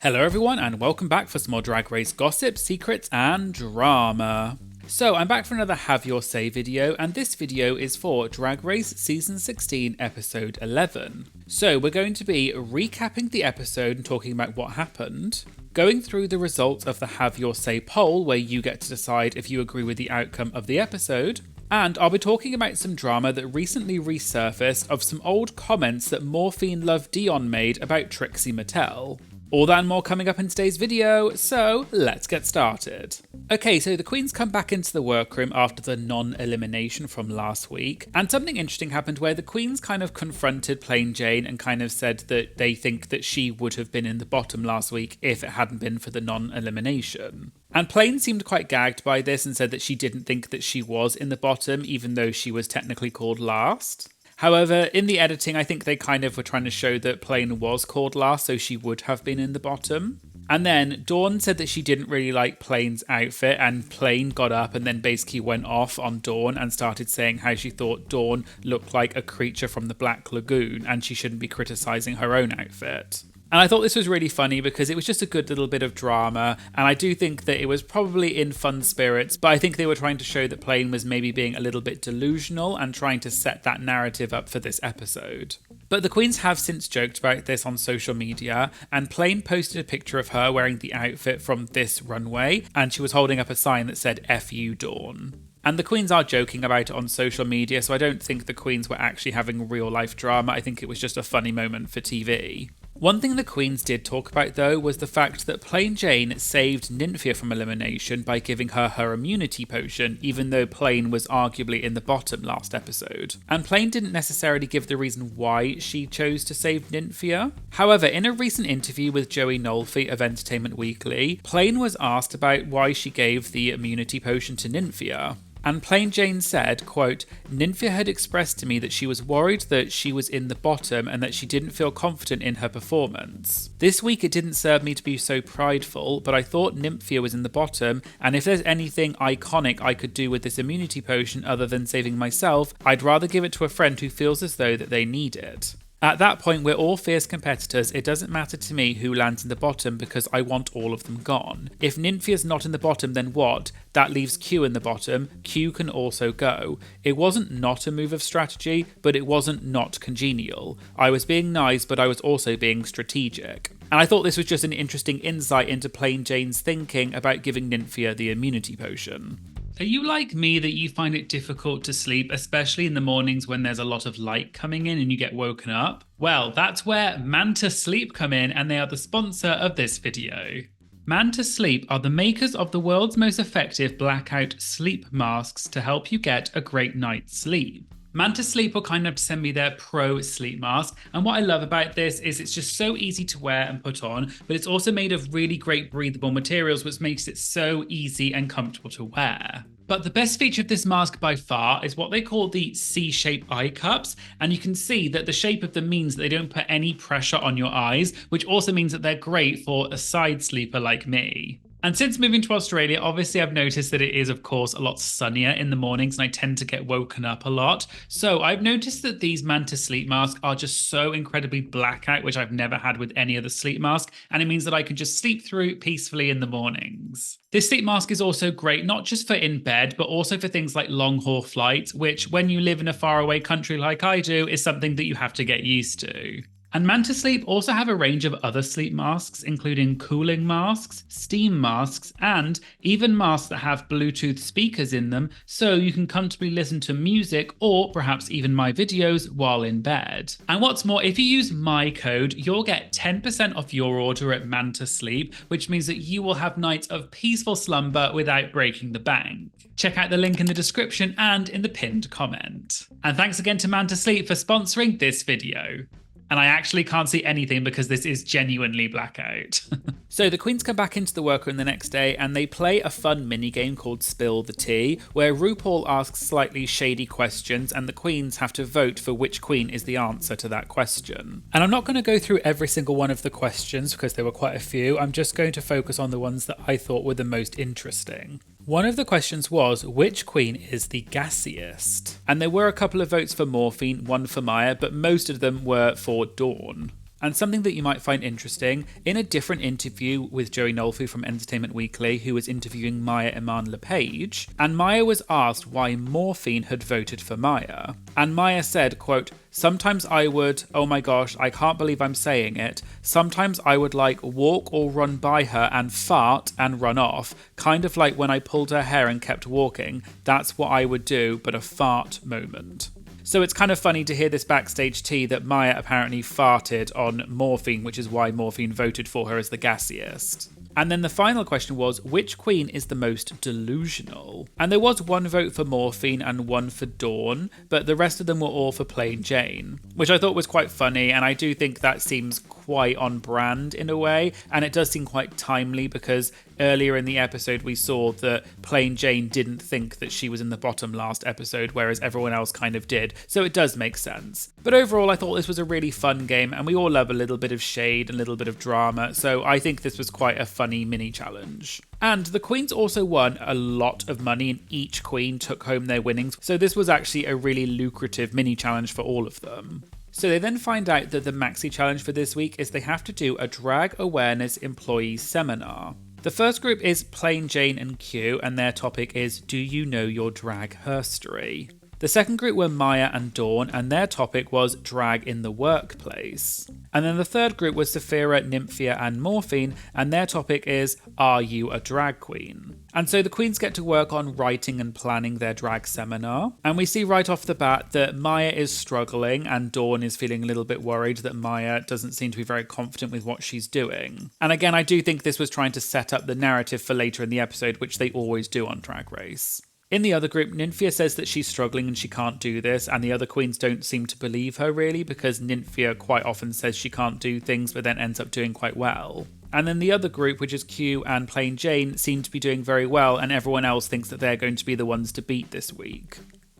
Hello everyone and welcome back for some more Drag Race gossip, secrets and drama. So I'm back for another Have Your Say video, and this video is for Drag Race Season 16 Episode 11. So we're going to be recapping the episode and talking about what happened, going through the results of the Have Your Say poll where you get to decide if you agree with the outcome of the episode, and I'll be talking about some drama that recently resurfaced of some old comments that Morphine Love Dion made about Trixie Mattel. All that and more coming up in today's video, so let's get started. Okay, so the queens come back into the workroom after the non-elimination from last week, and something interesting happened where the queens kind of confronted Plain Jane and kind of said that they think that she would have been in the bottom last week if it hadn't been for the non-elimination. And Plain seemed quite gagged by this and said that she didn't think that she was in the bottom, even though she was technically called last. However, in the editing, I think they kind of were trying to show that Plain was called last, so she would have been in the bottom. And then Dawn said that she didn't really like Plain's outfit, and Plain got up and then basically went off on Dawn and started saying how she thought Dawn looked like a creature from the Black Lagoon and she shouldn't be criticising her own outfit. And I thought this was really funny because it was just a good little bit of drama, and I do think that it was probably in fun spirits, but I think they were trying to show that Plain was maybe being a little bit delusional and trying to set that narrative up for this episode. But the queens have since joked about this on social media, and Plain posted a picture of her wearing the outfit from this runway, and she was holding up a sign that said "F you, Dawn." And the queens are joking about it on social media, so I don't think the queens were actually having real life drama. I think it was just a funny moment for TV. One thing the queens did talk about though was the fact that Plain Jane saved Nymphia from elimination by giving her immunity potion, even though Plain was arguably in the bottom last episode. And Plain didn't necessarily give the reason why she chose to save Nymphia. However, in a recent interview with Joey Nolfi of Entertainment Weekly, Plain was asked about why she gave the immunity potion to Nymphia. And Plain Jane said, quote, "Nymphia had expressed to me that she was worried that she was in the bottom and that she didn't feel confident in her performance. This week it didn't serve me to be so prideful, but I thought Nymphia was in the bottom, and if there's anything iconic I could do with this immunity potion other than saving myself, I'd rather give it to a friend who feels as though that they need it. At that point, we're all fierce competitors. It doesn't matter to me who lands in the bottom because I want all of them gone. If Nymphia's not in the bottom, then what? That leaves Q in the bottom. Q can also go. It wasn't not a move of strategy, but it wasn't not congenial. I was being nice, but I was also being strategic." And I thought this was just an interesting insight into Plain Jane's thinking about giving Nymphia the immunity potion. Are you like me that you find it difficult to sleep, especially in the mornings when there's a lot of light coming in and you get woken up? Well, that's where Manta Sleep come in, and they are the sponsor of this video. Manta Sleep are the makers of the world's most effective blackout sleep masks to help you get a great night's sleep. Manta Sleep were kind enough to send me their Pro Sleep Mask, and what I love about this is it's just so easy to wear and put on, but it's also made of really great breathable materials, which makes it so easy and comfortable to wear. But the best feature of this mask by far is what they call the C-shape eye cups, and you can see that the shape of them means that they don't put any pressure on your eyes, which also means that they're great for a side sleeper like me. And since moving to Australia, obviously I've noticed that it is, of course, a lot sunnier in the mornings and I tend to get woken up a lot. So I've noticed that these Manta sleep masks are just so incredibly blackout, which I've never had with any other sleep mask. And it means that I can just sleep through peacefully in the mornings. This sleep mask is also great, not just for in bed, but also for things like long haul flights, which when you live in a faraway country like I do, is something that you have to get used to. And Manta Sleep also have a range of other sleep masks, including cooling masks, steam masks, and even masks that have Bluetooth speakers in them, so you can comfortably listen to music or perhaps even my videos while in bed. And what's more, if you use my code, you'll get 10% off your order at Manta Sleep, which means that you will have nights of peaceful slumber without breaking the bank. Check out the link in the description and in the pinned comment. And thanks again to Manta Sleep for sponsoring this video. And I actually can't see anything because this is genuinely blackout. So the queens come back into the workroom the next day and they play a fun minigame called Spill the Tea, where RuPaul asks slightly shady questions and the queens have to vote for which queen is the answer to that question. And I'm not going to go through every single one of the questions because there were quite a few. I'm just going to focus on the ones that I thought were the most interesting. One of the questions was, which queen is the gassiest? And there were a couple of votes for Morphine, one for Mhi'ya, but most of them were for Dawn. And something that you might find interesting, in a different interview with Joey Nolfu from Entertainment Weekly, who was interviewing Mhi'ya Iman LePage, and Mhi'ya was asked why Morphine had voted for Mhi'ya. And Mhi'ya said, quote, "Sometimes I would, oh my gosh, I can't believe I'm saying it, sometimes I would like walk or run by her and fart and run off, kind of like when I pulled her hair and kept walking, that's what I would do, but a fart moment." So it's kind of funny to hear this backstage tea that Mhi'ya apparently farted on Morphine, which is why Morphine voted for her as the gassiest. And then the final question was, which queen is the most delusional? And there was one vote for Morphine and one for Dawn, but the rest of them were all for Plain Jane, which I thought was quite funny, and I do think that seems quite on brand in a way, and it does seem quite timely because earlier in the episode we saw that Plain Jane didn't think that she was in the bottom last episode, whereas everyone else kind of did, so it does make sense. But overall I thought this was a really fun game, and we all love a little bit of shade and a little bit of drama, so I think this was quite a funny mini challenge. And the queens also won a lot of money, and each queen took home their winnings, so this was actually a really lucrative mini challenge for all of them. So they then find out that the Maxi challenge for this week is they have to do a drag awareness employee seminar. The first group is Plain Jane and Q, and their topic is Do You Know Your Drag Herstory? The second group were Mhi'ya and Dawn, and their topic was drag in the workplace. And then the third group was Saphira, Nymphia and Morphine, and their topic is Are You a Drag Queen? And so the queens get to work on writing and planning their drag seminar. And we see right off the bat that Mhi'ya is struggling and Dawn is feeling a little bit worried that Mhi'ya doesn't seem to be very confident with what she's doing. And again, I do think this was trying to set up the narrative for later in the episode, which they always do on Drag Race. In the other group, Nymphia says that she's struggling and she can't do this, and the other queens don't seem to believe her really, because Nymphia quite often says she can't do things but then ends up doing quite well. And then the other group, which is Q and Plain Jane, seem to be doing very well, and everyone else thinks that they're going to be the ones to beat this week.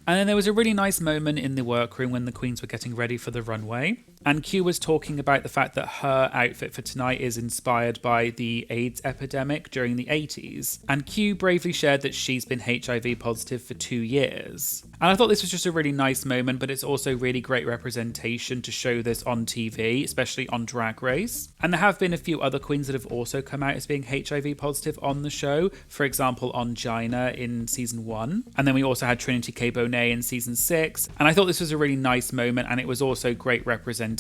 And then there was a really nice moment in the workroom when the queens were getting ready for the runway. And Q was talking about the fact that her outfit for tonight is inspired by the AIDS epidemic during the 80s. And Q bravely shared that she's been HIV positive for 2 years. And I thought this was just a really nice moment, but it's also really great representation to show this on TV, especially on Drag Race. And there have been a few other queens that have also come out as being HIV positive on the show. For example, on Gina in season 1. And then we also had Trinity K. Bonet in season 6. And I thought this was a really nice moment, and it was also great representation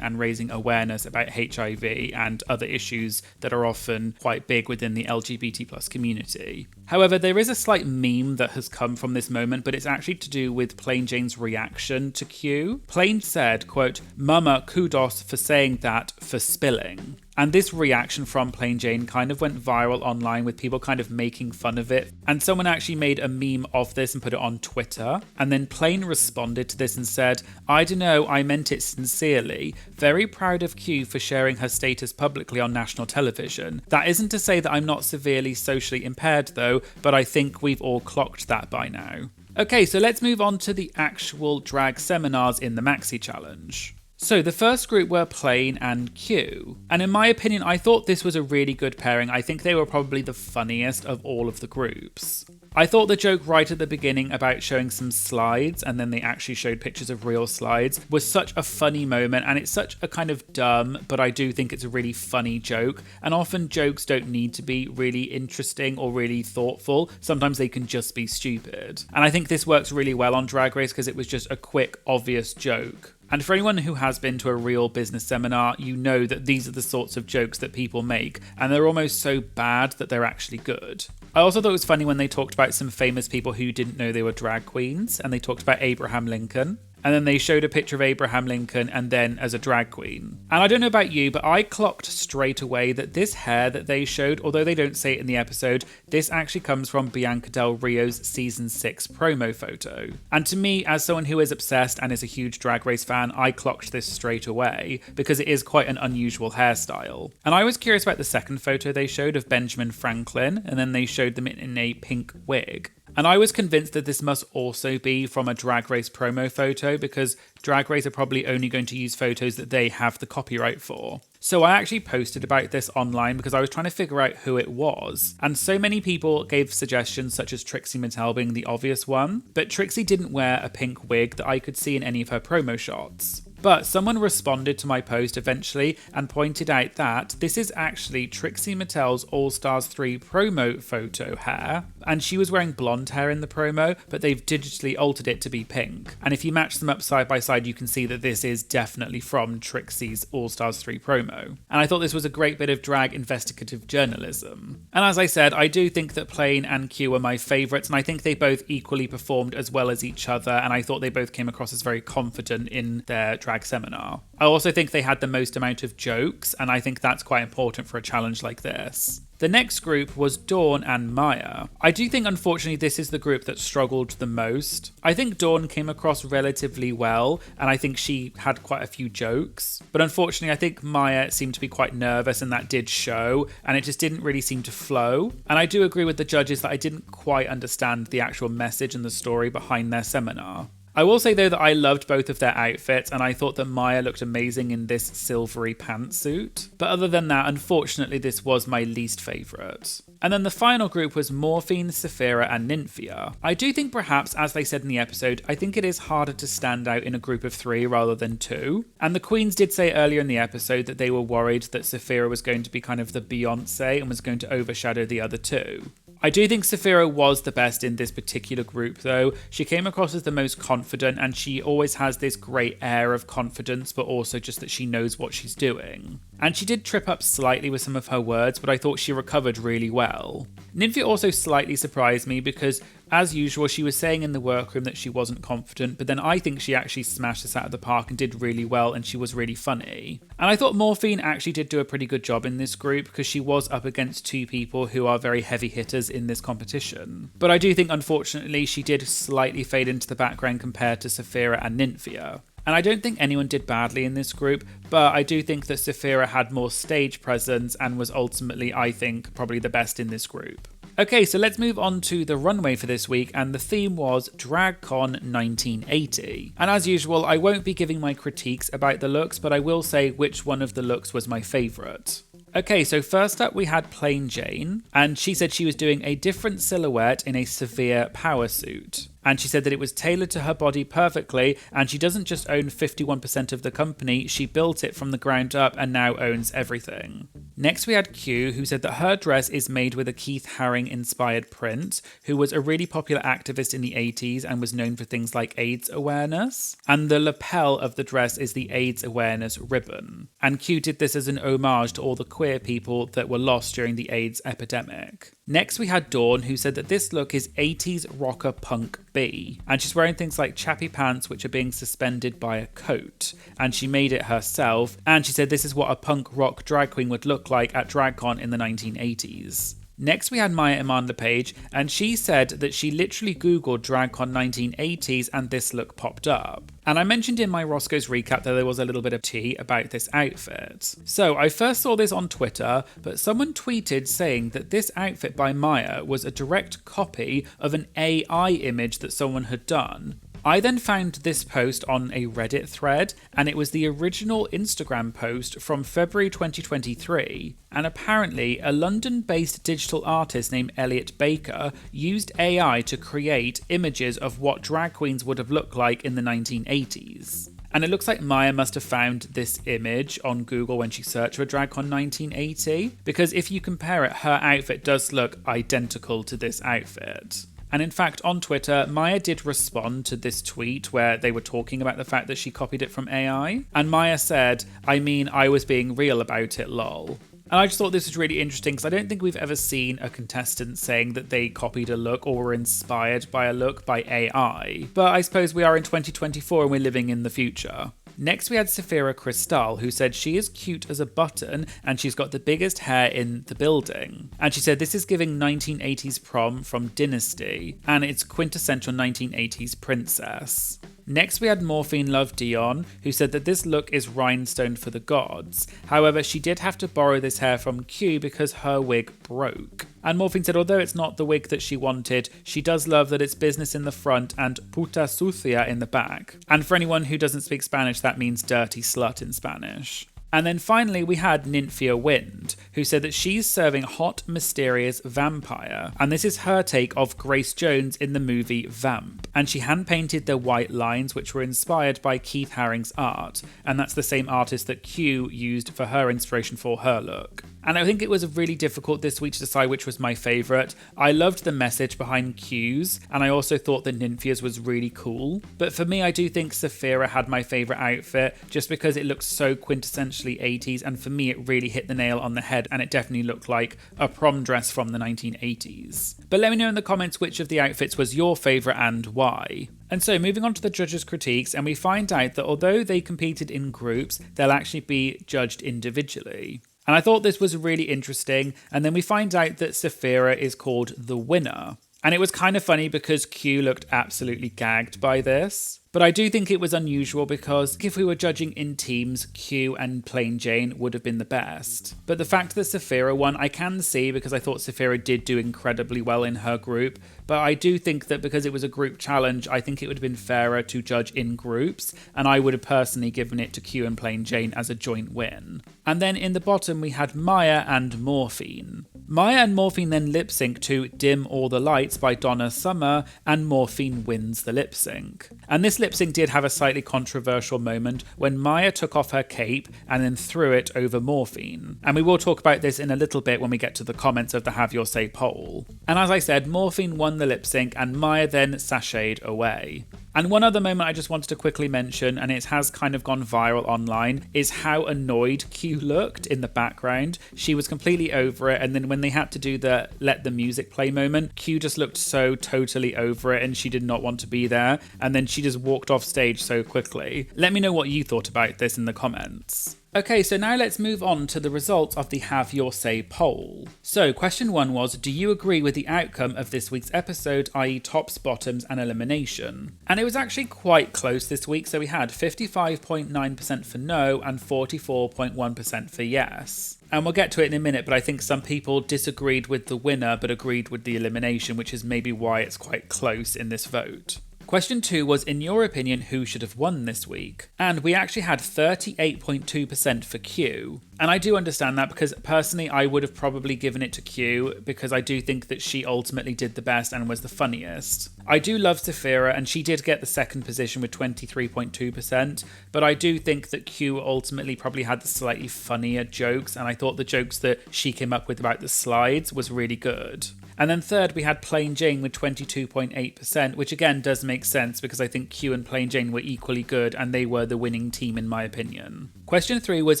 and raising awareness about HIV and other issues that are often quite big within the LGBT+ community. However, there is a slight meme that has come from this moment, but it's actually to do with Plain Jane's reaction to Q. Plain said, quote, "Mama, kudos for saying that, for spilling." And this reaction from Plain Jane kind of went viral online with people kind of making fun of it. And someone actually made a meme of this and put it on Twitter. And then Plain responded to this and said, "I don't know, I meant it sincerely. Very proud of Q for sharing her status publicly on national television. That isn't to say that I'm not severely socially impaired though, but I think we've all clocked that by now." Okay, so let's move on to the actual drag seminars in the Maxi Challenge. So the first group were Plain and Q. And in my opinion, I thought this was a really good pairing. I think they were probably the funniest of all of the groups. I thought the joke right at the beginning about showing some slides, and then they actually showed pictures of real slides, was such a funny moment, and it's such a kind of dumb, but I do think it's a really funny joke. And often jokes don't need to be really interesting or really thoughtful. Sometimes they can just be stupid. And I think this works really well on Drag Race because it was just a quick, obvious joke. And for anyone who has been to a real business seminar, you know that these are the sorts of jokes that people make, and they're almost so bad that they're actually good. I also thought it was funny when they talked about some famous people who didn't know they were drag queens, and they talked about Abraham Lincoln. And then they showed a picture of Abraham Lincoln and then as a drag queen. And I don't know about you, but I clocked straight away that this hair that they showed, although they don't say it in the episode, this actually comes from Bianca Del Rio's season 6 promo photo. And to me, as someone who is obsessed and is a huge Drag Race fan, I clocked this straight away because it is quite an unusual hairstyle. And I was curious about the second photo they showed of Benjamin Franklin, and then they showed them in a pink wig. And I was convinced that this must also be from a Drag Race promo photo because Drag Race are probably only going to use photos that they have the copyright for. So I actually posted about this online because I was trying to figure out who it was. And so many people gave suggestions such as Trixie Mattel being the obvious one, but Trixie didn't wear a pink wig that I could see in any of her promo shots. But someone responded to my post eventually and pointed out that this is actually Trixie Mattel's All Stars 3 promo photo hair, and she was wearing blonde hair in the promo, but they've digitally altered it to be pink. And if you match them up side by side, you can see that this is definitely from Trixie's All Stars 3 promo. And I thought this was a great bit of drag investigative journalism. And as I said, I do think that Plain and Q are my favourites, and I think they both equally performed as well as each other, and I thought they both came across as very confident in their drag seminar. I also think they had the most amount of jokes, and I think that's quite important for a challenge like this. The next group was Dawn and Mhi'ya. I do think, unfortunately, this is the group that struggled the most. I think Dawn came across relatively well, and I think she had quite a few jokes. But unfortunately, I think Mhi'ya seemed to be quite nervous, and that did show, and it just didn't really seem to flow. And I do agree with the judges that I didn't quite understand the actual message and the story behind their seminar. I will say though that I loved both of their outfits, and I thought that Mhi'ya looked amazing in this silvery pantsuit. But other than that, unfortunately this was my least favourite. And then the final group was Morphine, Sapphira and Nymphia. I do think perhaps, as they said in the episode, I think it is harder to stand out in a group of 3 rather than 2. And the queens did say earlier in the episode that they were worried that Sapphira was going to be kind of the Beyonce and was going to overshadow the other 2. I do think Sapphira was the best in this particular group though. She came across as the most confident, and she always has this great air of confidence, but also just that she knows what she's doing. And she did trip up slightly with some of her words, but I thought she recovered really well. Nymphia also slightly surprised me because, as usual, she was saying in the workroom that she wasn't confident, but then I think she actually smashed this out of the park and did really well, and she was really funny. And I thought Morphine actually did do a pretty good job in this group because she was up against 2 people who are very heavy hitters in this competition. But I do think, unfortunately, she did slightly fade into the background compared to Sapphira and Nymphia. And I don't think anyone did badly in this group, but I do think that Sapphira had more stage presence and was ultimately, I think, probably the best in this group. Okay, so let's move on to the runway for this week, and the theme was DragCon 1980. And as usual, I won't be giving my critiques about the looks, but I will say which one of the looks was my favourite. Okay, so first up we had Plain Jane, and she said she was doing a different silhouette in a severe power suit. And she said that it was tailored to her body perfectly, and she doesn't just own 51% of the company, she built it from the ground up and now owns everything. Next we had Q, who said that her dress is made with a Keith Haring inspired print, who was a really popular activist in the 80s and was known for things like AIDS awareness. And the lapel of the dress is the AIDS awareness ribbon. And Q did this as an homage to all the queer people that were lost during the AIDS epidemic. Next we had Dawn, who said that this look is 80s rocker punk B, and she's wearing things like chappy pants which are being suspended by a coat, and she made it herself, and she said this is what a punk rock drag queen would look like at DragCon in the 1980s. Next we had Mhi'ya Iman Lepage, and she said that she literally googled DragCon 1980s and this look popped up. And I mentioned in my Roscoe's recap that there was a little bit of tea about this outfit. So I first saw this on Twitter, but someone tweeted saying that this outfit by Mhi'ya was a direct copy of an AI image that someone had done. I then found this post on a Reddit thread, and it was the original Instagram post from February 2023, and apparently a London-based digital artist named Elliot Baker used AI to create images of what drag queens would have looked like in the 1980s. And it looks like Mhi'ya must have found this image on Google when she searched for DragCon 1980, because if you compare it, her outfit does look identical to this outfit. And in fact, on Twitter, Mhi'ya did respond to this tweet where they were talking about the fact that she copied it from AI. And Mhi'ya said, "I mean, I was being real about it, lol." And I just thought this was really interesting because I don't think we've ever seen a contestant saying that they copied a look or were inspired by a look by AI. But I suppose we are in 2024 and we're living in the future. Next we had Sapphira Crystal, who said she is cute as a button and she's got the biggest hair in the building. And she said this is giving 1980s prom from Dynasty, and it's quintessential 1980s princess. Next we had Morphine Love Dion, who said that this look is rhinestone for the gods. However, she did have to borrow this hair from Q because her wig broke. And Morphine said although it's not the wig that she wanted, she does love that it's business in the front and puta sucia in the back. And for anyone who doesn't speak Spanish, that means dirty slut in Spanish. And then finally we had Nymphia Wind, who said that she's serving hot, mysterious vampire. And this is her take of Grace Jones in the movie Vamp. And she hand-painted the white lines, which were inspired by Keith Haring's art. And that's the same artist that Q used for her inspiration for her look. And I think it was really difficult this week to decide which was my favourite. I loved the message behind Q's, and I also thought that Nymphia's was really cool. But for me, I do think Saphira had my favourite outfit, just because it looks so quintessentially 80s, and for me it really hit the nail on the head, and it definitely looked like a prom dress from the 1980s. But let me know in the comments which of the outfits was your favourite and why. And so moving on to the judges' critiques, and we find out that although they competed in groups, they'll actually be judged individually. And I thought this was really interesting, and then we find out that Saphira is called the winner. And it was kind of funny because Q looked absolutely gagged by this. But I do think it was unusual because if we were judging in teams, Q and Plain Jane would have been the best. But the fact that Saphira won, I can see because I thought Saphira did do incredibly well in her group. But I do think that because it was a group challenge, I think it would have been fairer to judge in groups. And I would have personally given it to Q and Plain Jane as a joint win. And then in the bottom, we had Mhi'ya and Morphine. Mhi'ya and Morphine then lip sync to Dim All the Lights by Donna Summer, and Morphine wins the lip sync. And this lip sync did have a slightly controversial moment when Mhi'ya took off her cape and then threw it over Morphine. And we will talk about this in a little bit when we get to the comments of the Have Your Say poll. And as I said, Morphine won the lip sync and Mhi'ya then sashayed away. And one other moment I just wanted to quickly mention, and it has kind of gone viral online, is how annoyed Q looked in the background. She was completely over it, and then when they had to do the let the music play moment, Q just looked so totally over it and she did not want to be there, and then she just walked off stage so quickly. Let me know what you thought about this in the comments. Okay, so now let's move on to the results of the Have Your Say poll. So question 1 was, do you agree with the outcome of this week's episode, i.e. tops, bottoms and elimination? And it was actually quite close this week, so we had 55.9% for no and 44.1% for yes. And we'll get to it in a minute, but I think some people disagreed with the winner but agreed with the elimination, which is maybe why it's quite close in this vote. Question 2 was, in your opinion, who should have won this week? And we actually had 38.2% for Q. And I do understand that because personally I would have probably given it to Q because I do think that she ultimately did the best and was the funniest. I do love Saphira and she did get the second position with 23.2%, but I do think that Q ultimately probably had the slightly funnier jokes, and I thought the jokes that she came up with about the slides was really good. And then third, we had Plain Jane with 22.8%, which again does make sense because I think Q and Plain Jane were equally good and they were the winning team in my opinion. Question 3 was,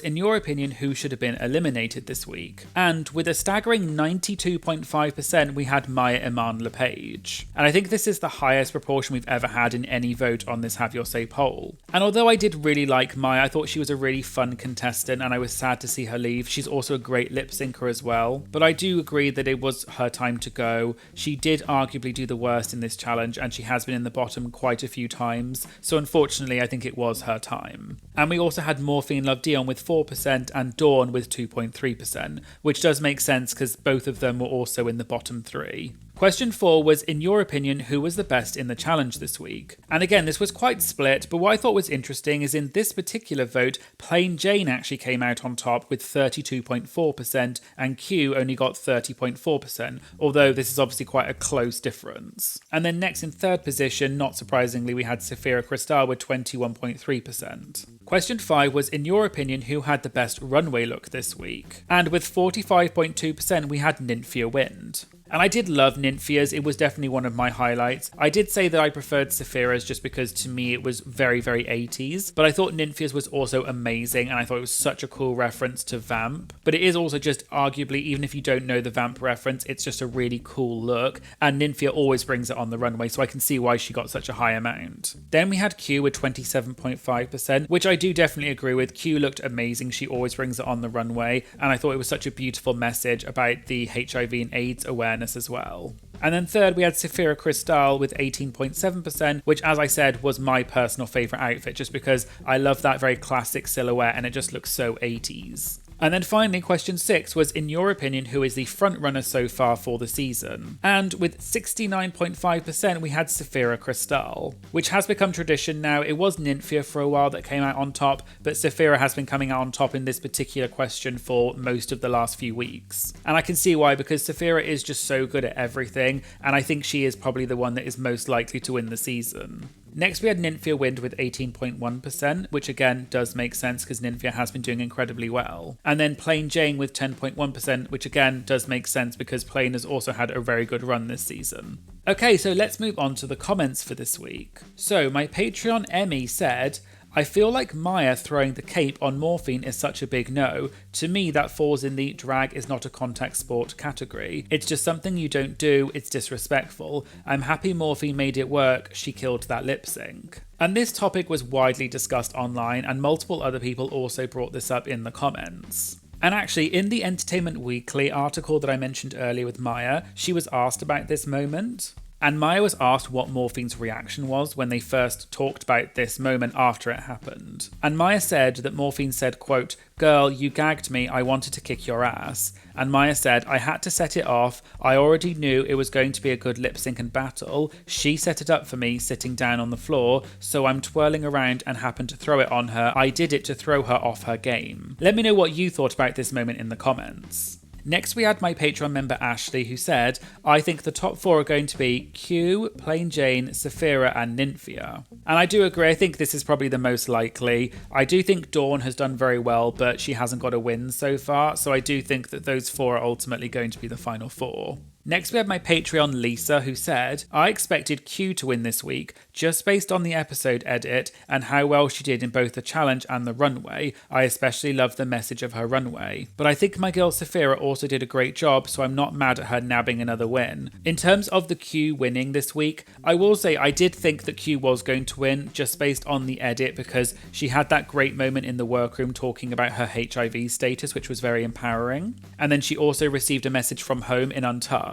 in your opinion, who should have been eliminated this week? And with a staggering 92.5%, we had Mhi'ya Iman LePage. And I think this is the highest proportion we've ever had in any vote on this Have Your Say poll. And although I did really like Mhi'ya, I thought she was a really fun contestant and I was sad to see her leave. She's also a great lip syncer as well. But I do agree that it was her time to go. She did arguably do the worst in this challenge and she has been in the bottom quite a few times. So unfortunately, I think it was her time. And we also had Morphine Love Dion with 4% and Dawn with 2.3%, which does make sense because both of them were also in the bottom 3. Question 4 was, in your opinion, who was the best in the challenge this week? And again, this was quite split, but what I thought was interesting is in this particular vote, Plain Jane actually came out on top with 32.4% and Q only got 30.4%, although this is obviously quite a close difference. And then next in third position, not surprisingly, we had Saphira Cristál with 21.3%. Question 5 was, in your opinion, who had the best runway look this week? And with 45.2%, we had Nymphia Wind. And I did love Nymphia's, it was definitely one of my highlights. I did say that I preferred Saphira's just because to me it was very, very 80s, but I thought Nymphia's was also amazing and I thought it was such a cool reference to Vamp. But it is also just arguably, even if you don't know the Vamp reference, it's just a really cool look, and Nymphia always brings it on the runway, so I can see why she got such a high amount. Then we had Q with 27.5%, which I do definitely agree with. Q looked amazing, she always brings it on the runway, and I thought it was such a beautiful message about the HIV and AIDS awareness as well. And then third, we had Saphira Cristál with 18.7%, which, as I said, was my personal favourite outfit just because I love that very classic silhouette and it just looks so 80s. And then finally, question 6 was, in your opinion, who is the frontrunner so far for the season? And with 69.5%, we had Sapphira Cristál, which has become tradition now. It was Nymphia for a while that came out on top, but Sapphira has been coming out on top in this particular question for most of the last few weeks. And I can see why, because Sapphira is just so good at everything, and I think she is probably the one that is most likely to win the season. Next, we had Nymphia win with 18.1%, which again does make sense because Nymphia has been doing incredibly well. And then Plain Jane with 10.1%, which again does make sense because Plain has also had a very good run this season. Okay, so let's move on to the comments for this week. So my Patreon Emmy said, I feel like Mhi'ya throwing the cape on Morphine is such a big no. To me, that falls in the drag is not a contact sport category. It's just something you don't do, it's disrespectful. I'm happy Morphine made it work, she killed that lip sync. And this topic was widely discussed online, and multiple other people also brought this up in the comments. And actually, in the Entertainment Weekly article that I mentioned earlier with Mhi'ya, she was asked about this moment. And Mhi'ya was asked what Morphine's reaction was when they first talked about this moment after it happened. And Mhi'ya said that Morphine said, quote, "Girl, you gagged me, I wanted to kick your ass." And Mhi'ya said, "I had to set it off. I already knew it was going to be a good lip sync and battle. She set it up for me sitting down on the floor, so I'm twirling around and happened to throw it on her. I did it to throw her off her game." Let me know what you thought about this moment in the comments. Next, we had my Patreon member Ashley, who said, I think the top 4 are going to be Q, Plain Jane, Sapphira and Nymphia. And I do agree, I think this is probably the most likely. I do think Dawn has done very well, but she hasn't got a win so far, so I do think that those 4 are ultimately going to be the final 4. Next, we have my Patreon Lisa, who said, I expected Q to win this week, just based on the episode edit and how well she did in both the challenge and the runway. I especially loved the message of her runway. But I think my girl Sapphira also did a great job, so I'm not mad at her nabbing another win. In terms of the Q winning this week, I will say I did think that Q was going to win, just based on the edit, because she had that great moment in the workroom talking about her HIV status, which was very empowering. And then she also received a message from home in Untucked.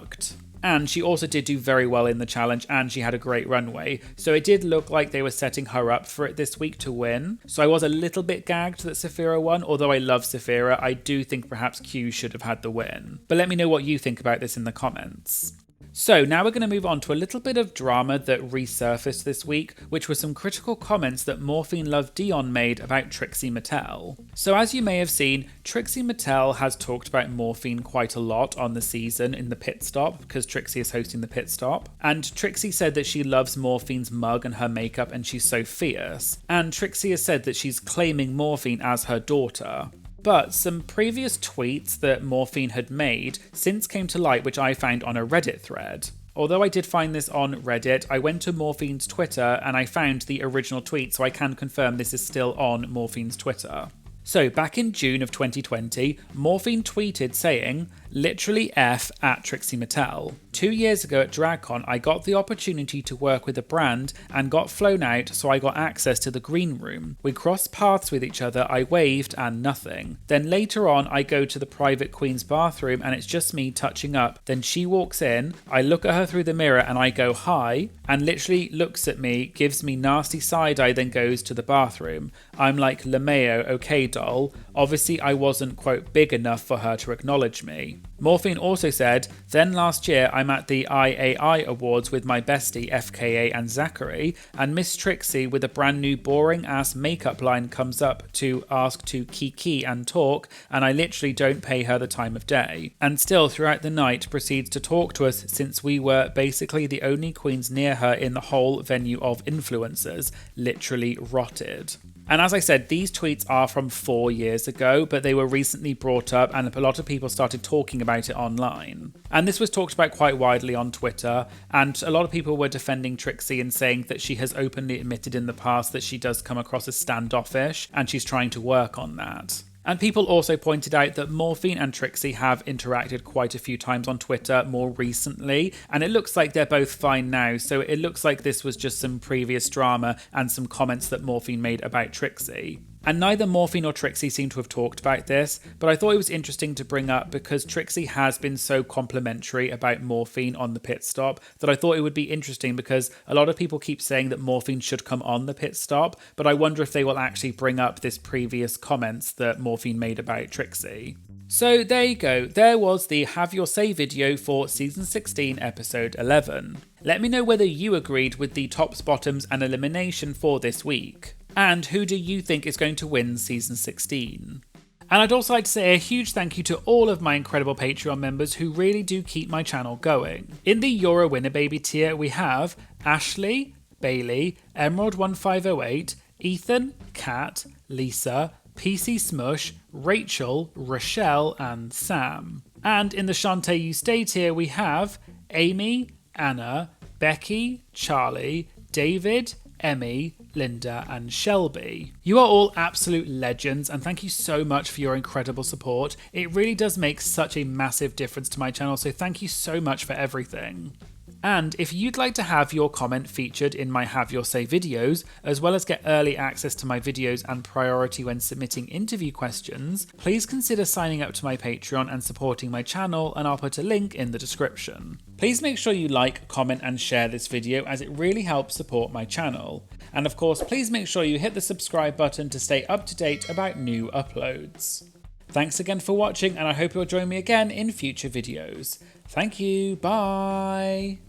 And she also did do very well in the challenge, and she had a great runway. So it did look like they were setting her up for it this week to win. So I was a little bit gagged that Sapphira won. Although I love Sapphira, I do think perhaps Q should have had the win. But let me know what you think about this in the comments. So now we're going to move on to a little bit of drama that resurfaced this week, which were some critical comments that Morphine Love Dion made about Trixie Mattel. So as you may have seen, Trixie Mattel has talked about Morphine quite a lot on the season in the pit stop, because Trixie is hosting the pit stop. And Trixie said that she loves Morphine's mug and her makeup and she's so fierce. And Trixie has said that she's claiming Morphine as her daughter. But some previous tweets that Morphine had made since came to light, which I found on a Reddit thread. Although I did find this on Reddit, I went to Morphine's Twitter and I found the original tweet, so I can confirm this is still on Morphine's Twitter. So back in June of 2020, Morphine tweeted saying, literally F at Trixie Mattel. 2 years ago at DragCon, I got the opportunity to work with a brand and got flown out, so I got access to the green room. We crossed paths with each other, I waved and nothing. Then later on, I go to the private queen's bathroom and it's just me touching up. Then she walks in, I look at her through the mirror and I go hi, and literally looks at me, gives me nasty side eye, then goes to the bathroom. I'm like, LMAO, okay doll. Obviously I wasn't, quote, big enough for her to acknowledge me. Morphine also said, then last year I'm at the IAI Awards with my bestie FKA and Zachary, and Miss Trixie with a brand new boring ass makeup line comes up to ask to kiki and talk, and I literally don't pay her the time of day. And still throughout the night proceeds to talk to us since we were basically the only queens near her in the whole venue of influencers, literally rotted. And as I said, these tweets are from 4 years ago, but they were recently brought up and a lot of people started talking about it online. And this was talked about quite widely on Twitter, and a lot of people were defending Trixie and saying that she has openly admitted in the past that she does come across as standoffish, and she's trying to work on that. And people also pointed out that Morphine and Trixie have interacted quite a few times on Twitter more recently, and it looks like they're both fine now, so it looks like this was just some previous drama and some comments that Morphine made about Trixie. And neither Morphine or Trixie seem to have talked about this, but I thought it was interesting to bring up because Trixie has been so complimentary about Morphine on the pit stop that I thought it would be interesting because a lot of people keep saying that Morphine should come on the pit stop, but I wonder if they will actually bring up this previous comments that Morphine made about Trixie. So there you go, there was the Have Your Say video for Season 16, Episode 11. Let me know whether you agreed with the tops, bottoms and elimination for this week. And who do you think is going to win Season 16? And I'd also like to say a huge thank you to all of my incredible Patreon members who really do keep my channel going. In the You're a Winner Baby tier we have Ashley, Bailey, Emerald1508, Ethan, Kat, Lisa, PC Smush, Rachel, Rochelle and Sam. And in the Shantae You Stay tier we have Amy, Anna, Becky, Charlie, David, Emmy, Linda and Shelby. You are all absolute legends and thank you so much for your incredible support. It really does make such a massive difference to my channel, so thank you so much for everything. And if you'd like to have your comment featured in my Have Your Say videos, as well as get early access to my videos and priority when submitting interview questions, please consider signing up to my Patreon and supporting my channel, and I'll put a link in the description. Please make sure you like, comment and share this video as it really helps support my channel. And of course, please make sure you hit the subscribe button to stay up to date about new uploads. Thanks again for watching and I hope you'll join me again in future videos. Thank you, bye!